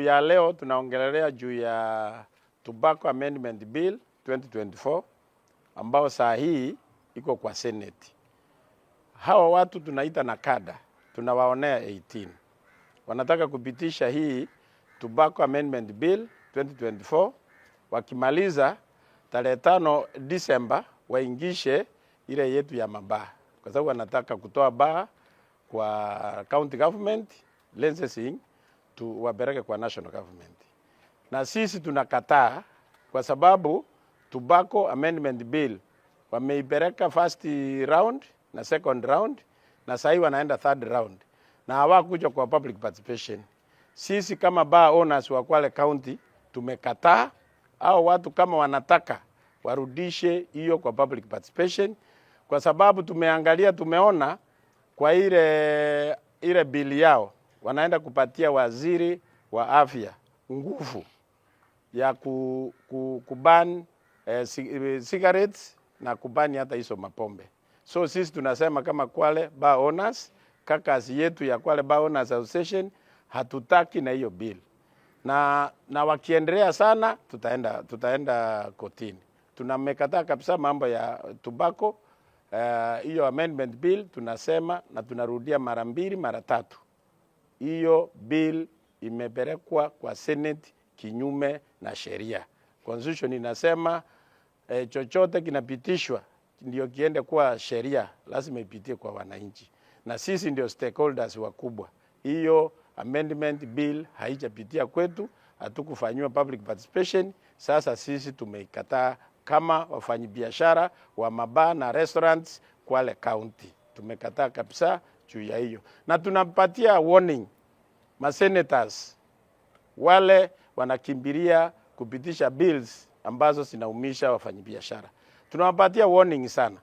Ya leo tunaongelelea juu ya Tobacco Amendment Bill 2024 ambao saa hii iko kwa Senate. Hawa watu tunaita nakada, tunawaonea 18. Wanataka kupitisha hii Tobacco Amendment Bill 2024, wakimaliza tarehe 5 Disemba waingishe ile yetu ya mabaa. Kwa sababu wanataka kutoa baa kwa county government licensing wapeleke kwa national government. Na sisi tunakataa kwa sababu Tobacco Amendment Bill wameipeleka first round na second round na sasa wanaenda third round na hawakuja kwa public participation. Sisi kama bar owners wa Kwale County tumekataa, au watu kama wanataka warudishe hiyo kwa public participation, kwa sababu tumeangalia, tumeona kwa ile bill yao wanaenda kupatia waziri wa afya nguvu ya kuban cigarettes na kubani hata hizo mapombe. So sisi tunasema kama Kwale Bar Owners, kakasi yetu ya Kwale Bar Owners Association, hatutaki na hiyo bill. Na wakiendelea sana tutaenda kotini. Tunamekataa kabisa mambo ya tobacco. Hiyo amendment bill tunasema na tunarudia mara 2 mara 3. Hiyo bill imepelekwa kwa Senate kinyume na sheria. Constitution inasema chochote kinapitishwa ndio kiende kwa sheria, lazima ipitie kwa wananchi. Na sisi ndio stakeholders wakubwa. Hiyo amendment bill haijapitia kwetu, hatukufanywa public participation. Sasa sisi tumeikataa kama wafanyabiashara wa mabaa na restaurants Kwale County. Tumekataa kabisa juu ya hiyo. Na tunapatia warning senators wale wanakimbilia kupitisha bills ambazo zinaumisha wafanyabiashara. Tunawapatia warning sana.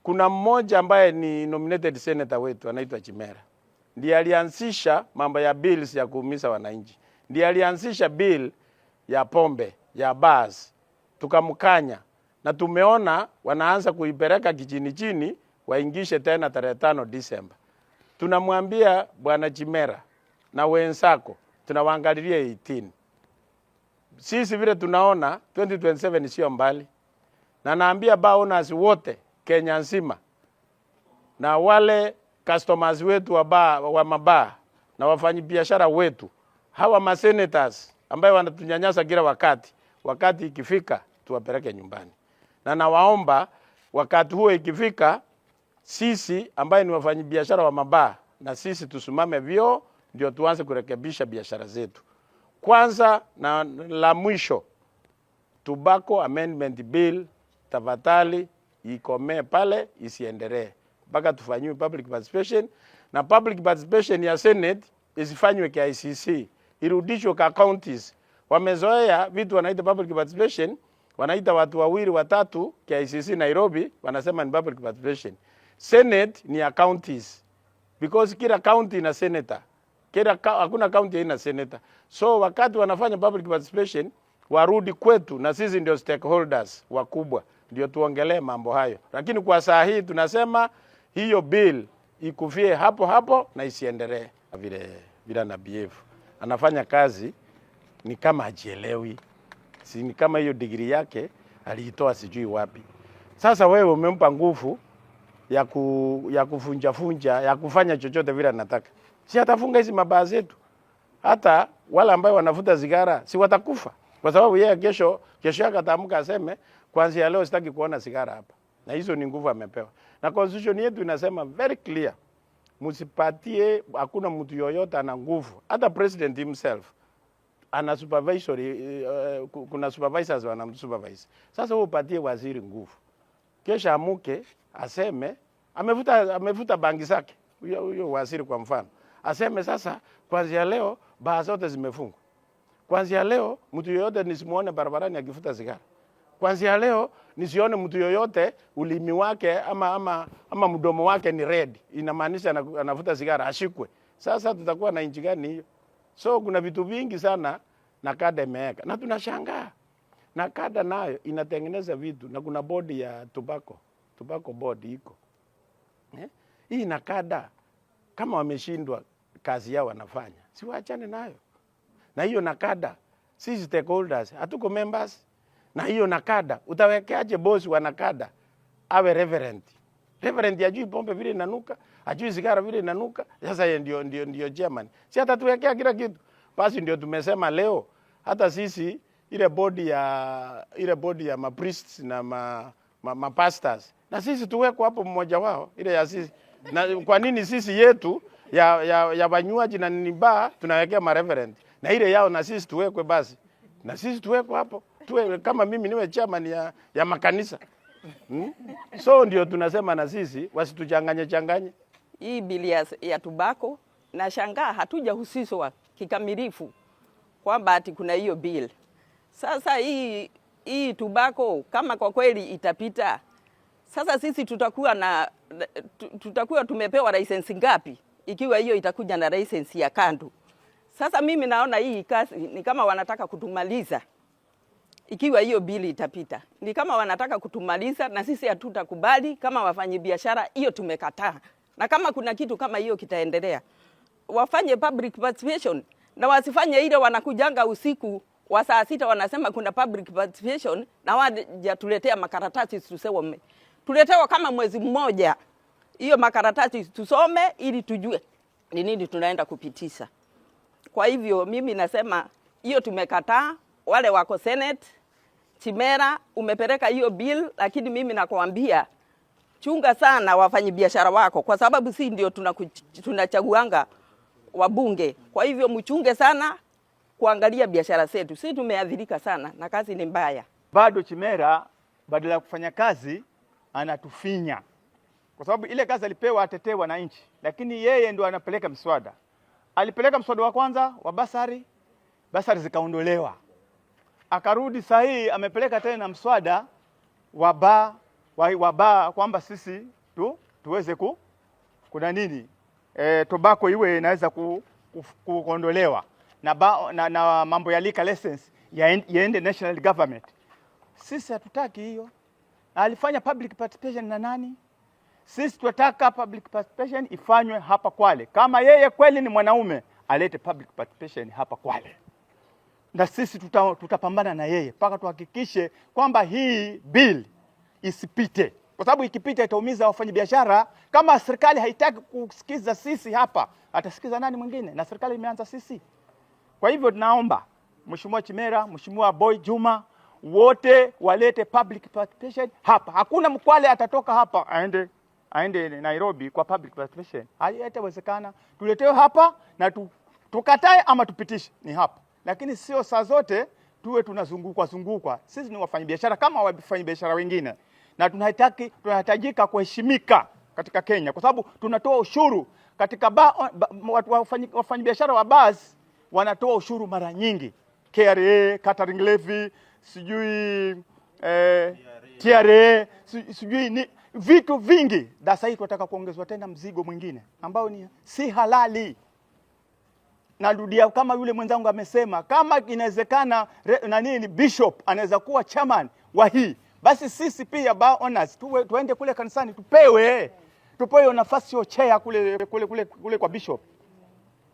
Kuna mmoja ambaye ni nominated senator wetu anaitwa Chimera. Ndiye alianzisha mambo ya bills ya kuumiza wananchi. Ndiye alianzisha bill ya pombe, ya bars. Tukamkanya na tumeona wanaanza kuipeleka chini waingishe tena tarehe 5 Disemba. Tunamwambia Bwana Chimera na wenzako, tunawaangalilia 18. Sisi vile tunaona 2027 sio mbali. Na naambia bar owners wote Kenya nzima na wale customers wetu wa mabaa na wafanyabiashara wetu, hawa senators ambao wanatunyanyasa kila wakati ikifika tuwapeleke nyumbani. Na nawaomba wakati huo ikifika, sisi ambaye ni wafanyabiashara wa mabaa na sisi tusimame vyo ndio tuanze kurekebisha biashara zetu. Kwanza na la mwisho, Tobacco Amendment Bill tafadhali ikomee pale, isiendelee mpaka tufanyiwe public participation. Na public participation ya Senate isifanywe kwa ICC, irudishwe kwa counties. Wamezoea vitu wanaita public participation, wanaita watu 2 3 kwa ICC Nairobi, wanasema ni public participation. Senate ni ya counties, because kila county ina senator. Hakuna county ina senator. So wakati wanafanya public participation, warudi kwetu na sisi ndio stakeholders wakubwa, ndio tuongelee mambo hayo. Lakini kwa saa hii tunasema hiyo bill ikufie hapo na isiendelee. Vile na behave anafanya kazi ni kama hajielewi. Si ni kama hiyo degree yake aliitoa sijui wapi. Sasa wewe umempa nguvu ya kufunja ya kufanya chochote vile anataka. Si atafunga hizi mabaa zetu. Hata wale ambao wanavuta sigara si watakufa. Kwa sababu yeye kesho yake ataamka aseme kuanzia leo sitaki kuona sigara hapa. Na hizo ni nguvu amepewa. Na constitution yetu inasema very clear, msipatie, hakuna mtu yoyote ana nguvu. Hata president himself ana supervisory, kuna supervisors wanamsupervise. Sasa wewe upatie waziri nguvu. Kesha amuke aseme amevuta bangi zake. Huyo waziri kwa mfano aseme sasa kuanzia leo baa zote zimefungwa. Kuanzia leo mtu yoyote nisimuone barabarani akivuta sigara. Kuanzia leo nisione mtu yoyote ulimi wake ama mdomo wake ni red, inamaanisha anavuta sigara, ashikwe. Sasa tutakuwa na nchi gani hiyo? So kuna vitu vingi sana nakada imeweka. Na tunashangaa. Nakada nayo inatengeneza vitu, na kuna bodi ya tobacco board iko. Hii nakada kama wameshindwa kazi yao wanafanya, si waachane nayo. na hiyo nakada sisi stakeholders hatuko members, na hiyo nakada utawekeaje boss wa nakada awe reverend? Reverend ajui pombe vile inanuka, ajui sigara vile inanuka. Sasa yeye ndio chairman, si hata tuwekea kila kitu. Basi ndio tumesema leo hata sisi ile body ya priests na pastors, na sisi tuweko hapo mmoja wao ile ya sisi. Na kwa nini sisi yetu ya wanywaji na niba tunawekea ma reverend, na ile yao na sisi tuwekwe? Basi na sisi tuweko hapo, tuwe kama mimi niwe chairman ya makanisa. So ndio tunasema na sisi wasituchanganye. Hii bili ya tobacco na shangaa hatujahusishwa kikamilifu kwamba ati kuna hiyo bill. Sasa hii tobacco kama kwa kweli itapita, sasa sisi tutakuwa tumepewa license ngapi ikiwa hiyo itakuja na license ya kando? Sasa mimi naona hii kazi ni kama wanataka kutumaliza. Ikiwa hiyo bili itapita, ni kama wanataka kutumaliza, na sisi hatutakubali kama wafanyabiashara. Hiyo tumekataa. Na kama kuna kitu kama hiyo kitaendelea, wafanye public participation, na wasifanye ile wanakujanga usiku wa saa 6 wanasema kuna public participation, na waje tuletea makaratasi tuseme. Tuletewa kama mwezi mmoja hiyo makaratasi tusome ili tujue ni nini tunaenda kupitisha. Kwa hivyo mimi nasema hiyo tumekataa. Wale wako Senate, Chimera umepeleka hiyo bill, lakini mimi nakwambia chunga sana wafanyabiashara wako, kwa sababu si ndio tunachaguanga wabunge. Kwa hivyo mchunge sana kuangalia biashara zetu. Sisi tumeadhirika sana na kazi ni mbaya. Bado Chimera badala ya kufanya kazi anatufinya, kwa sababu ile kazi alipewa atetee wananchi, lakini yeye ndio anapeleka mswada. Alipeleka mswada wa kwanza wa basari zikaondolewa. Akarudi sahihi amepeleka tena mswada wa baa kwamba sisi tuweze kuna nini tobacco iwe inaweza kuondolewa na mambo ya liquor license yaende national government. Sisi hatutaki hiyo. Alifanya public participation na nani? Sisi tunataka public participation ifanywe hapa Kwale. Kama yeye kweli ni mwanaume, alete public participation hapa Kwale. Na sisi tutapambana na yeye mpaka tuhakikishe kwamba hii bill isipite, kwa sababu ikipita itaumiza wafanyabiashara. Kama serikali haitaki kusikiza sisi hapa, atasikiza nani mwingine? Na serikali imeanza sisi. Kwa hivyo tunaomba Mheshimiwa Chimera, Mheshimiwa Boy Juma, wote walete public participation hapa. Hakuna Mkwale atatoka hapa aende Nairobi kwa public participation. Haitawezekana. Tuletewe hapa na tukatae ama tupitishe ni hapa. Lakini sio saa zote tuwe tunazungukwa. Sisi ni wafanyabiashara kama wafanyabiashara wengine, na tunahitajika kuheshimika katika Kenya, kwa sababu tunatoa ushuru katika wafanyabiashara wa basi wanatoa ushuru mara nyingi. KRA, catering levy, sijui TRA, sijui ni vitu vingi. Sasa hii tunataka kuongezwa tena mzigo mwingine ambao ni si halali. Narudia kama yule mwenzangu amesema, kama inawezekana bishop anaweza kuwa chairman wa hii, basi sisi pia bar owners tuende kule kanisani tupewe nafasi ya chair kule kwa bishop.